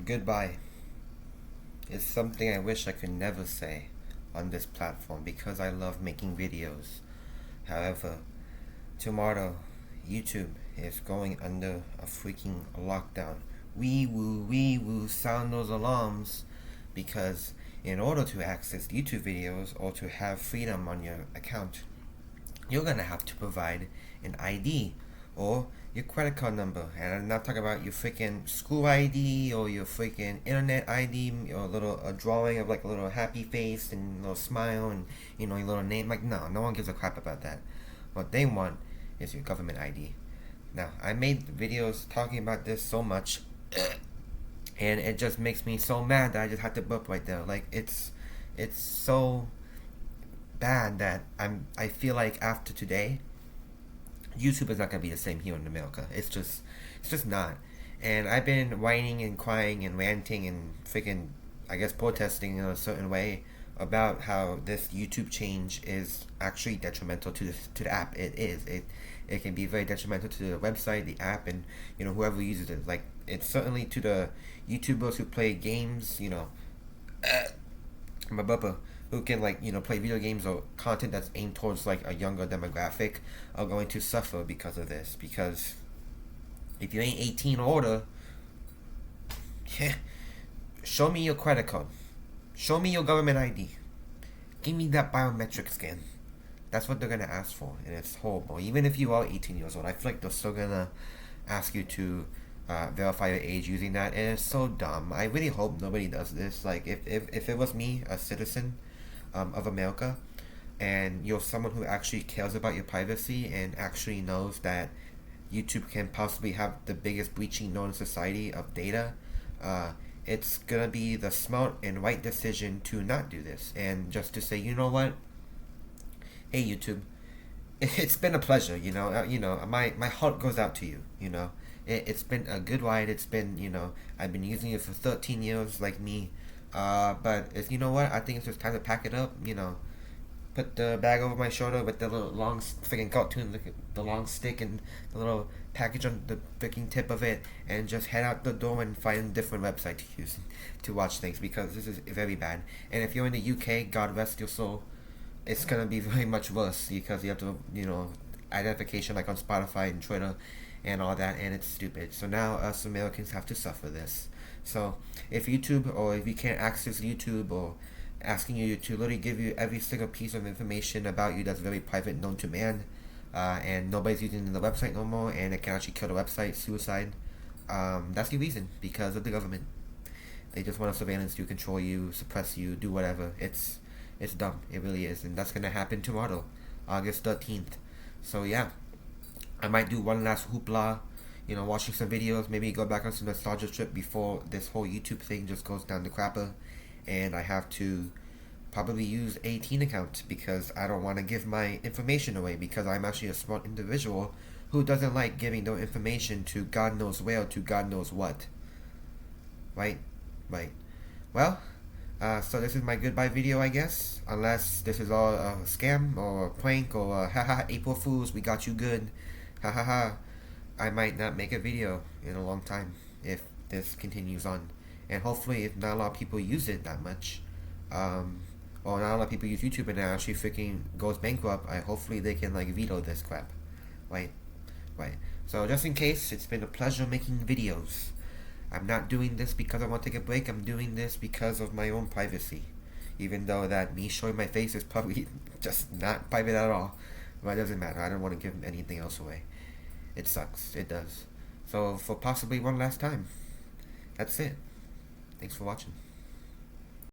Goodbye is something I wish I could never say on this platform because I love making videos. However, tomorrow YouTube is going under a freaking lockdown. Wee woo, sound those alarms because in order to access YouTube videos or to have freedom on your account, you're gonna have to provide an ID or your credit card number. And I'm not talking about your freaking school ID or your freaking internet ID or a drawing of like a little happy face and a little smile and your little name. Like, no one gives a crap about that. What they want is your government ID. Now, I made videos talking about this so much and it just makes me so mad that I just had to burp right there. Like, it's so bad that I feel like after today YouTube is not gonna be the same here in America. It's just not. And I've been whining and crying and ranting and freaking, I guess, protesting in a certain way about how this YouTube change is actually detrimental to the app. It is. It can be very detrimental to the website, the app, and whoever uses it. Like, it's certainly to the YouTubers who play games. My bubba, who can play video games or content that's aimed towards like a younger demographic are going to suffer because of this. Because if you ain't 18 or older, show me your credit card, show me your government ID, give me that biometric scan. That's what they're gonna ask for, and it's horrible. Even if you are 18 years old, I feel like they're still gonna ask you to verify your age using that, and it's so dumb. I really hope nobody does this. Like, if it was me, a citizen of America, and you're someone who actually cares about your privacy and actually knows that YouTube can possibly have the biggest breaching known in society of data, it's gonna be the smart and right decision to not do this and just to say, you know what, hey YouTube, it's been a pleasure. My heart goes out to you. It's been a good ride. It's been, I've been using it for 13 years like me. But you know what? I think it's just time to pack it up. Put the bag over my shoulder with the little long freaking cartoon, the long stick and the little package on the freaking tip of it, and just head out the door and find a different website to use to watch things, because this is very bad. And if you're in the UK, God rest your soul, it's gonna be very much worse because you have to, identification like on Spotify and Twitter and all that, and it's stupid. So now us Americans have to suffer this. So if YouTube, or if you can't access YouTube, or asking you to literally give you every single piece of information about you that's very private, known to man, and nobody's using the website no more, and it can actually kill the website, suicide, that's the reason, because of the government. They just want to surveillance you, control you, suppress you, do whatever. It's dumb. It really is. And that's going to happen tomorrow, August 13th. So yeah, I might do one last hoopla, watching some videos, maybe go back on some nostalgia trip before this whole YouTube thing just goes down the crapper, and I have to probably use a teen account because I don't want to give my information away, because I'm actually a smart individual who doesn't like giving their information to God knows where, to God knows what. Right? Well, so this is my goodbye video, I guess. Unless this is all a scam or a prank or a haha April Fools, we got you good. Hahaha. I might not make a video in a long time if this continues on. And hopefully, if not a lot of people use it that much, or not a lot of people use YouTube and it actually freaking goes bankrupt, hopefully they can veto this crap. Right. So just in case, it's been a pleasure making videos. I'm not doing this because I want to take a break. I'm doing this because of my own privacy. Even though that me showing my face is probably just not private at all. But it doesn't matter. I don't want to give anything else away. It sucks. It does. So for possibly one last time, that's it. Thanks for watching.